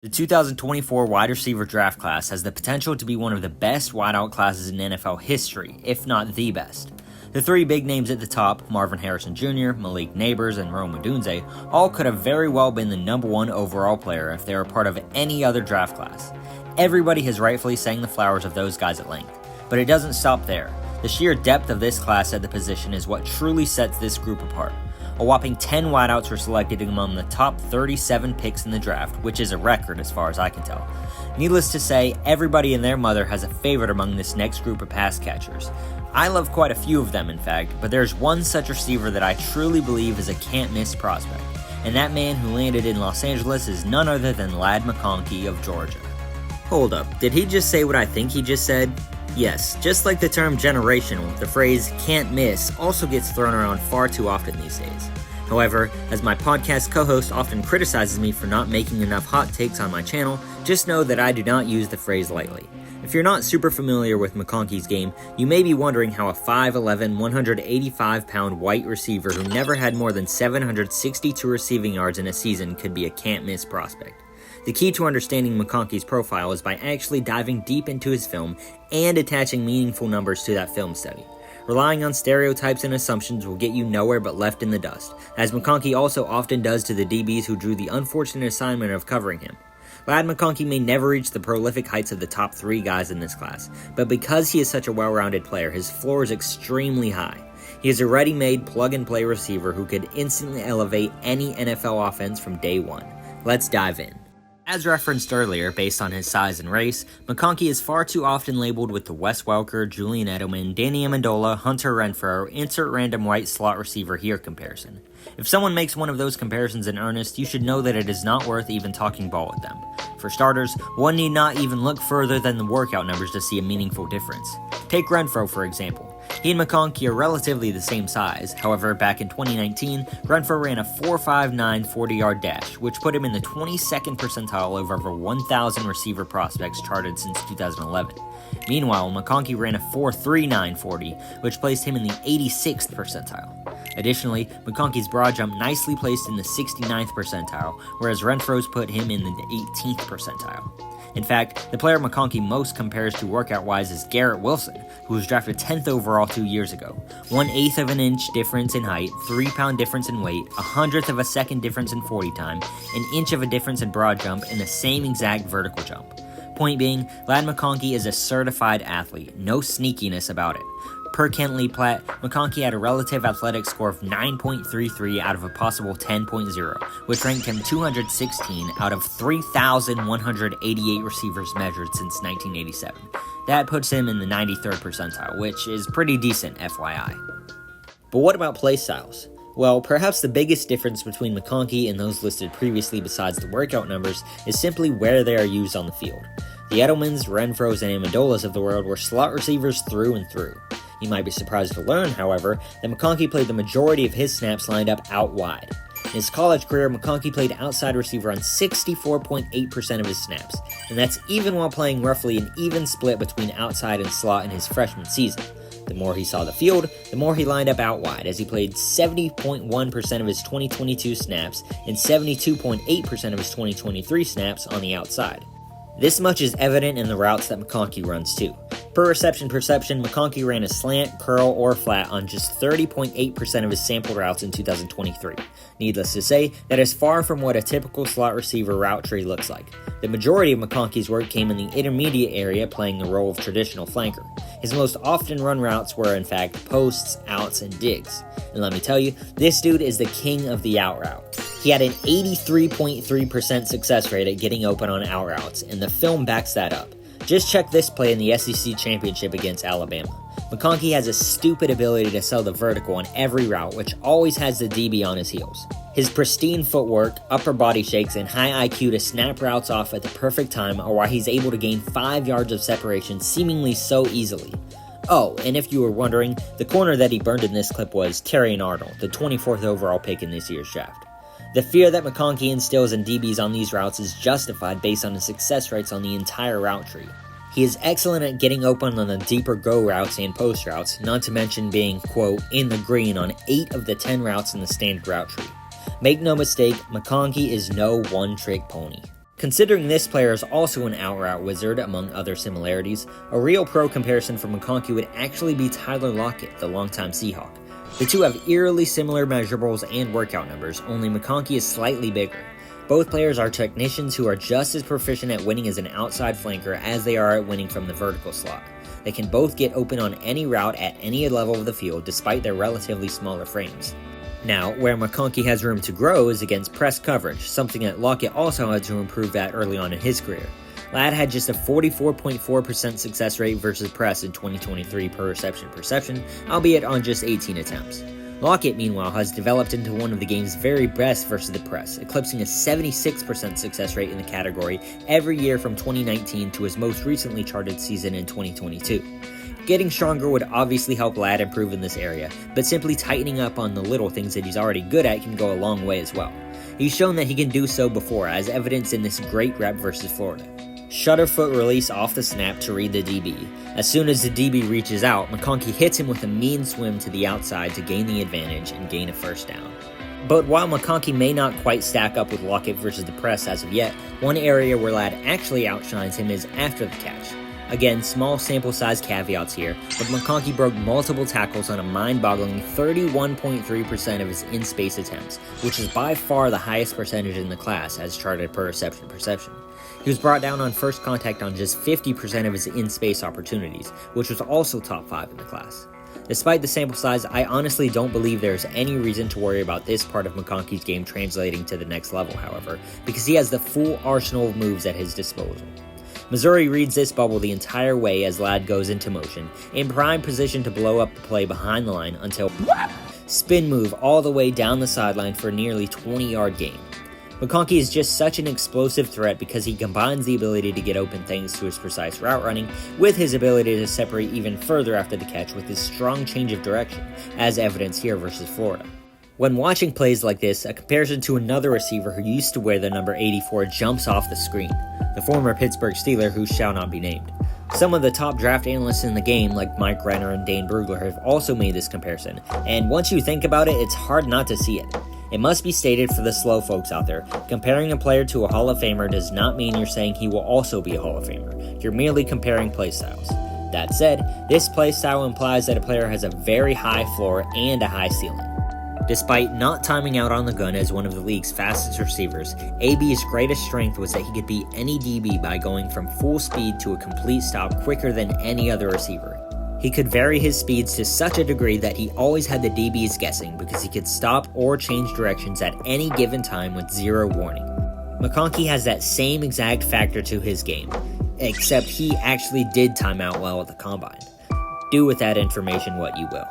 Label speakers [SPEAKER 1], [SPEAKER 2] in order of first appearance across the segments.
[SPEAKER 1] The 2024 wide receiver draft class has the potential to be one of the best wideout classes in NFL history, if not the best. The three big names at the top, Marvin Harrison Jr., Malik Nabers, and Rome Odunze, all could have very well been the number one overall player if they were part of any other draft class. Everybody has rightfully sang the flowers of those guys at length, but it doesn't stop there. The sheer depth of this class at the position is what truly sets this group apart. A whopping 10 wideouts were selected among the top 37 picks in the draft, which is a record as far as I can tell. Needless to say, everybody and their mother has a favorite among this next group of pass catchers. I love quite a few of them in fact, but there's one such receiver that I truly believe is a can't-miss prospect, and that man who landed in Los Angeles is none other than Ladd McConkey of Georgia. Hold up, did he just say what I think he just said? Yes, just like the term generational, the phrase can't miss also gets thrown around far too often these days. However, as my podcast co-host often criticizes me for not making enough hot takes on my channel, just know that I do not use the phrase lightly. If you're not super familiar with McConkey's game, you may be wondering how a 5'11", 185-pound white receiver who never had more than 762 receiving yards in a season could be a can't-miss prospect. The key to understanding McConkey's profile is by actually diving deep into his film and attaching meaningful numbers to that film study. Relying on stereotypes and assumptions will get you nowhere but left in the dust, as McConkey also often does to the DBs who drew the unfortunate assignment of covering him. Ladd McConkey may never reach the prolific heights of the top three guys in this class, but because he is such a well-rounded player, his floor is extremely high. He is a ready-made plug-and-play receiver who could instantly elevate any NFL offense from day one. Let's dive in. As referenced earlier, based on his size and race, McConkey is far too often labeled with the Wes Welker, Julian Edelman, Danny Amendola, Hunter Renfrow, insert random white slot receiver here comparison. If someone makes one of those comparisons in earnest, you should know that it is not worth even talking ball with them. For starters, one need not even look further than the workout numbers to see a meaningful difference. Take Renfrow for example. He and McConkey are relatively the same size, however back in 2019, Renfrow ran a 4.59 40-yard dash, which put him in the 22nd percentile of over 1,000 receiver prospects charted since 2011. Meanwhile, McConkey ran a 4.39 40, which placed him in the 86th percentile. Additionally, McConkey's broad jump nicely placed in the 69th percentile, whereas Renfrow's put him in the 18th percentile. In fact, the player McConkey most compares to workout-wise is Garrett Wilson, who was drafted 10th overall 2 years ago. 1/8 of an inch difference in height, 3-pound difference in weight, 100th of a second difference in 40 time, an inch of a difference in broad jump, and the same exact vertical jump. Point being, Ladd McConkey is a certified athlete, no sneakiness about it. Per Lee Platte, McConkey had a relative athletic score of 9.33 out of a possible 10.0, which ranked him 216 out of 3,188 receivers measured since 1987. That puts him in the 93rd percentile, which is pretty decent, FYI. But what about play styles? Well, perhaps the biggest difference between McConkey and those listed previously besides the workout numbers is simply where they are used on the field. The Edelmans, Renfrows, and Amendolas of the world were slot receivers through and through. You might be surprised to learn, however, that McConkey played the majority of his snaps lined up out wide. In his college career, McConkey played outside receiver on 64.8% of his snaps, and that's even while playing roughly an even split between outside and slot in his freshman season. The more he saw the field, the more he lined up out wide, as he played 70.1% of his 2022 snaps and 72.8% of his 2023 snaps on the outside. This much is evident in the routes that McConkey runs too. Per reception perception, McConkey ran a slant, curl, or flat on just 30.8% of his sampled routes in 2023. Needless to say, that is far from what a typical slot receiver route tree looks like. The majority of McConkey's work came in the intermediate area, playing the role of traditional flanker. His most often run routes were in fact posts, outs, and digs. And let me tell you, this dude is the king of the out route. He had an 83.3% success rate at getting open on out routes, and the film backs that up. Just check this play in the SEC Championship against Alabama. McConkey has a stupid ability to sell the vertical on every route, which always has the DB on his heels. His pristine footwork, upper body shakes, and high IQ to snap routes off at the perfect time are why he's able to gain 5 yards of separation seemingly so easily. Oh, and if you were wondering, the corner that he burned in this clip was Terrion Arnold, the 24th overall pick in this year's draft. The fear that McConkey instills in DBs on these routes is justified based on his success rates on the entire route tree. He is excellent at getting open on the deeper go routes and post routes, not to mention being, quote, in the green on 8 of the 10 routes in the standard route tree. Make no mistake, McConkey is no one-trick pony. Considering this player is also an out-route wizard among other similarities, a real pro comparison for McConkey would actually be Tyler Lockett, the longtime Seahawk. The two have eerily similar measurables and workout numbers, only McConkey is slightly bigger. Both players are technicians who are just as proficient at winning as an outside flanker as they are at winning from the vertical slot. They can both get open on any route at any level of the field despite their relatively smaller frames. Now, where McConkey has room to grow is against press coverage, something that Lockett also had to improve at early on in his career. Ladd had just a 44.4% success rate versus press in 2023 per reception, albeit on just 18 attempts. Lockett, meanwhile, has developed into one of the game's very best versus the press, eclipsing a 76% success rate in the category every year from 2019 to his most recently charted season in 2022. Getting stronger would obviously help Ladd improve in this area, but simply tightening up on the little things that he's already good at can go a long way as well. He's shown that he can do so before, as evidenced in this great rep versus Florida. Shutter foot release off the snap to read the DB. As soon as the DB reaches out, McConkey hits him with a mean swim to the outside to gain the advantage and gain a first down. But while McConkey may not quite stack up with Lockett versus the press as of yet, one area where Ladd actually outshines him is after the catch. Again, small sample size caveats here, but McConkey broke multiple tackles on a mind-boggling 31.3% of his in-space attempts, which is by far the highest percentage in the class as charted per reception. He was brought down on first contact on just 50% of his in-space opportunities, which was also top 5 in the class. Despite the sample size, I honestly don't believe there's any reason to worry about this part of McConkey's game translating to the next level, however, because he has the full arsenal of moves at his disposal. Missouri reads this bubble the entire way as Ladd goes into motion, in prime position to blow up the play behind the line until spin move all the way down the sideline for a nearly 20-yard gain. McConkey is just such an explosive threat because he combines the ability to get open thanks to his precise route running with his ability to separate even further after the catch with his strong change of direction, as evidenced here versus Florida. When watching plays like this, a comparison to another receiver who used to wear the number 84 jumps off the screen, the former Pittsburgh Steeler who shall not be named. Some of the top draft analysts in the game, like Mike Renner and Dane Brugler, have also made this comparison, and once you think about it, it's hard not to see it. It must be stated for the slow folks out there, comparing a player to a Hall of Famer does not mean you're saying he will also be a Hall of Famer. You're merely comparing playstyles. That said, this playstyle implies that a player has a very high floor and a high ceiling. Despite not timing out on the gun as one of the league's fastest receivers, AB's greatest strength was that he could beat any DB by going from full speed to a complete stop quicker than any other receiver. He could vary his speeds to such a degree that he always had the DBs guessing because he could stop or change directions at any given time with zero warning. McConkey has that same exact factor to his game, except he actually did time out well at the combine. Do with that information what you will.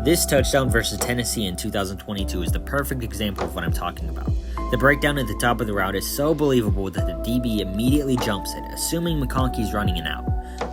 [SPEAKER 1] This touchdown versus Tennessee in 2022 is the perfect example of what I'm talking about. The breakdown at the top of the route is so believable that the DB immediately jumps it, assuming McConkey's running an out.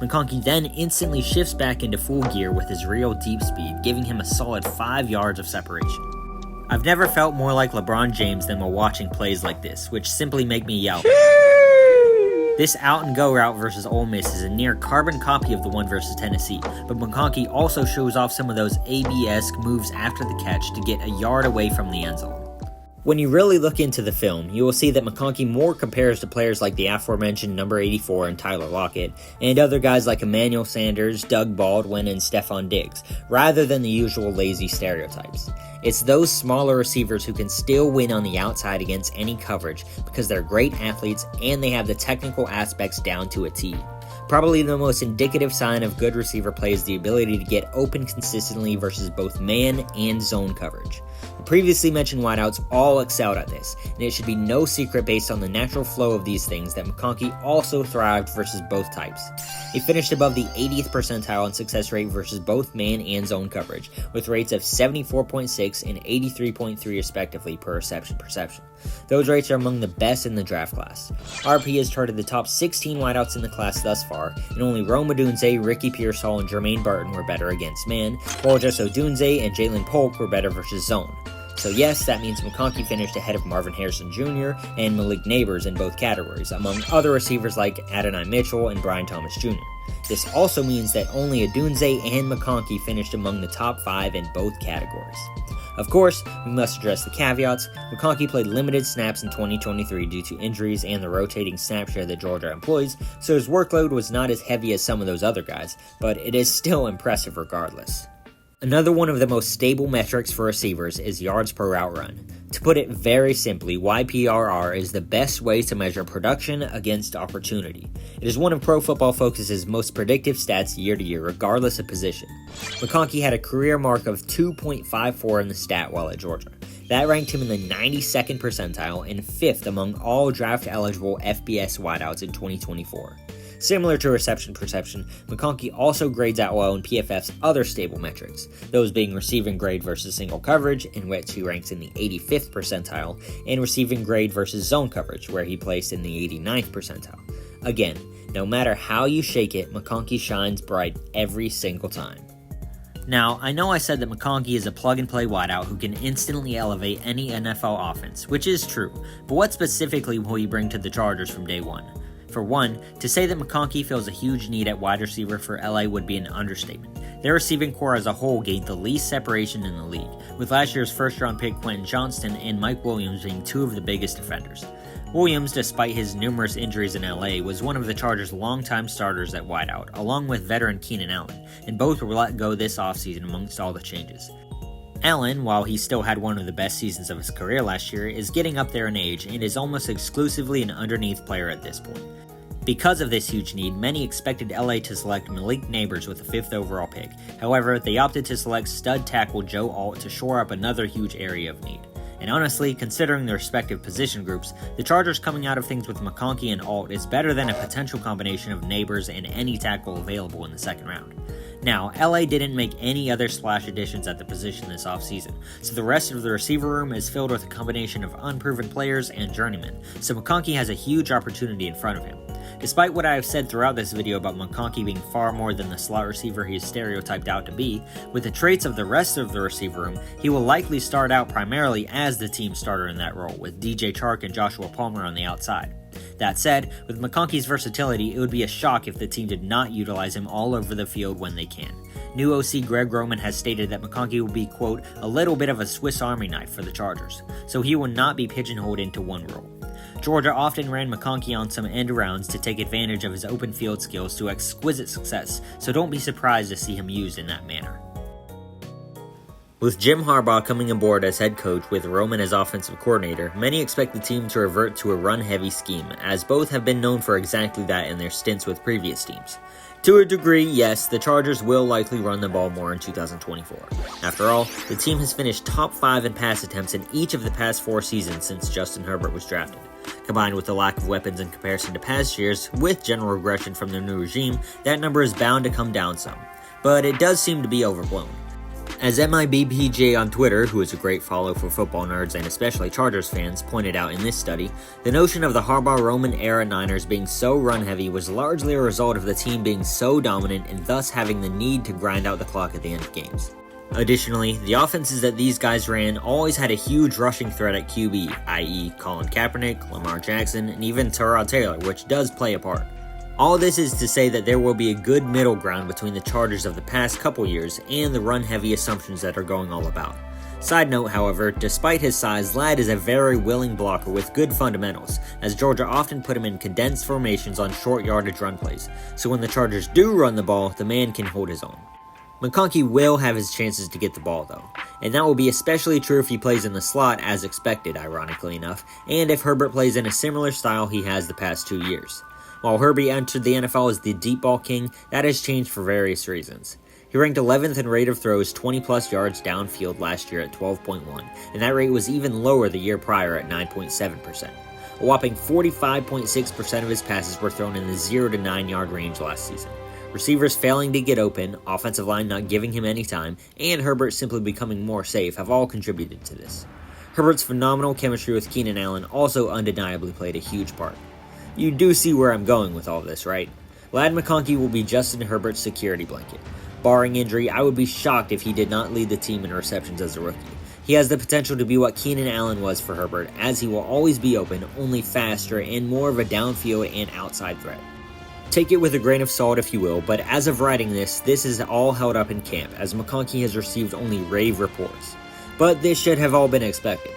[SPEAKER 1] McConkey then instantly shifts back into full gear with his real deep speed, giving him a solid 5 yards of separation. I've never felt more like LeBron James than while watching plays like this, which simply make me yell. This out-and-go route versus Ole Miss is a near carbon copy of the one versus Tennessee, but McConkey also shows off some of those AB-esque moves after the catch to get a yard away from the end zone. When you really look into the film, you will see that McConkey more compares to players like the aforementioned number 84 and Tyler Lockett, and other guys like Emmanuel Sanders, Doug Baldwin, and Stephon Diggs, rather than the usual lazy stereotypes. It's those smaller receivers who can still win on the outside against any coverage because they're great athletes and they have the technical aspects down to a T. Probably the most indicative sign of good receiver play is the ability to get open consistently versus both man and zone coverage. The previously mentioned wideouts all excelled at this, and it should be no secret based on the natural flow of these things that McConkey also thrived versus both types. He finished above the 80th percentile in success rate versus both man and zone coverage, with rates of 74.6 and 83.3 respectively per reception. Those rates are among the best in the draft class. RP has charted the top 16 wideouts in the class thus far, and only Odunze, Ricky Pearsall, and Jermaine Burton were better against man, while just Odunze and Jalen Polk were better versus zone. So yes, that means McConkey finished ahead of Marvin Harrison Jr. and Malik Nabers in both categories, among other receivers like Adonai Mitchell and Brian Thomas Jr. This also means that only Odunze and McConkey finished among the top 5 in both categories. Of course, we must address the caveats. McConkey played limited snaps in 2023 due to injuries and the rotating snap share that Georgia employs, so his workload was not as heavy as some of those other guys, but it is still impressive regardless. Another one of the most stable metrics for receivers is yards per route run. To put it very simply, YPRR is the best way to measure production against opportunity. It is one of Pro Football Focus's most predictive stats year to year, regardless of position. McConkey had a career mark of 2.54 in the stat while at Georgia. That ranked him in the 92nd percentile and 5th among all draft-eligible FBS wideouts in 2024. Similar to reception perception, McConkey also grades out well in PFF's other stable metrics, those being receiving grade versus single coverage, in which he ranks in the 85th percentile, and receiving grade versus zone coverage, where he placed in the 89th percentile. Again, no matter how you shake it, McConkey shines bright every single time. Now, I know I said that McConkey is a plug-and-play wideout who can instantly elevate any NFL offense, which is true, but what specifically will he bring to the Chargers from day one? For one, to say that McConkey fills a huge need at wide receiver for LA would be an understatement. Their receiving core as a whole gained the least separation in the league, with last year's first-round pick Quentin Johnston and Mike Williams being two of the biggest defenders. Williams, despite his numerous injuries in LA, was one of the Chargers' longtime starters at wideout, along with veteran Keenan Allen, and both were let go this offseason amongst all the changes. Allen, while he still had one of the best seasons of his career last year, is getting up there in age and is almost exclusively an underneath player at this point. Because of this huge need, many expected LA to select Malik Nabers with the 5th overall pick. However, they opted to select stud tackle Joe Alt to shore up another huge area of need. And honestly, considering their respective position groups, the Chargers coming out of things with McConkey and Alt is better than a potential combination of Nabers and any tackle available in the second round. Now, LA didn't make any other splash additions at the position this offseason, so the rest of the receiver room is filled with a combination of unproven players and journeymen, so McConkey has a huge opportunity in front of him. Despite what I have said throughout this video about McConkey being far more than the slot receiver he is stereotyped out to be, with the traits of the rest of the receiver room, he will likely start out primarily as the team starter in that role, with DJ Chark and Joshua Palmer on the outside. That said, with McConkey's versatility, it would be a shock if the team did not utilize him all over the field when they can. New OC Greg Roman has stated that McConkey will be, quote, a little bit of a Swiss Army knife for the Chargers, so he will not be pigeonholed into one role. Georgia often ran McConkey on some end rounds to take advantage of his open field skills to exquisite success, so don't be surprised to see him used in that manner. With Jim Harbaugh coming aboard as head coach with Roman as offensive coordinator, many expect the team to revert to a run-heavy scheme, as both have been known for exactly that in their stints with previous teams. To a degree, yes, the Chargers will likely run the ball more in 2024. After all, the team has finished top 5 in pass attempts in each of the past 4 seasons since Justin Herbert was drafted. Combined with the lack of weapons in comparison to past years, with general regression from the new regime, that number is bound to come down some. But it does seem to be overblown. As MIBPJ on Twitter, who is a great follow for football nerds and especially Chargers fans, pointed out in this study, the notion of the Harbaugh-Roman era Niners being so run-heavy was largely a result of the team being so dominant and thus having the need to grind out the clock at the end of games. Additionally, the offenses that these guys ran always had a huge rushing threat at QB, i.e. Colin Kaepernick, Lamar Jackson, and even Tyrod Taylor, which does play a part. All this is to say that there will be a good middle ground between the Chargers of the past couple years and the run-heavy assumptions that are going all about. Side note, however, despite his size, Ladd is a very willing blocker with good fundamentals, as Georgia often put him in condensed formations on short yardage run plays, so when the Chargers do run the ball, the man can hold his own. McConkey will have his chances to get the ball though, and that will be especially true if he plays in the slot as expected, ironically enough, and if Herbert plays in a similar style he has the past 2 years. While Herbie entered the NFL as the deep ball king, that has changed for various reasons. He ranked 11th in rate of throws 20-plus yards downfield last year at 12.1, and that rate was even lower the year prior at 9.7%. A whopping 45.6% of his passes were thrown in the 0 to 9 yard range last season. Receivers failing to get open, offensive line not giving him any time, and Herbert simply becoming more safe have all contributed to this. Herbert's phenomenal chemistry with Keenan Allen also undeniably played a huge part. You do see where I'm going with all this, right? Ladd McConkey will be Justin Herbert's security blanket. Barring injury, I would be shocked if he did not lead the team in receptions as a rookie. He has the potential to be what Keenan Allen was for Herbert, as he will always be open, only faster, and more of a downfield and outside threat. Take it with a grain of salt if you will, but as of writing this is all held up in camp, as McConkey has received only rave reports. but this should have all been expected.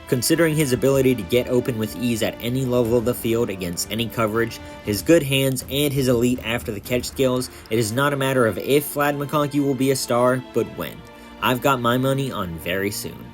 [SPEAKER 1] Considering his ability to get open with ease at any level of the field against any coverage, his good hands, and his elite after-the-catch skills, it is not a matter of if Ladd McConkey will be a star, but when. I've got my money on very soon.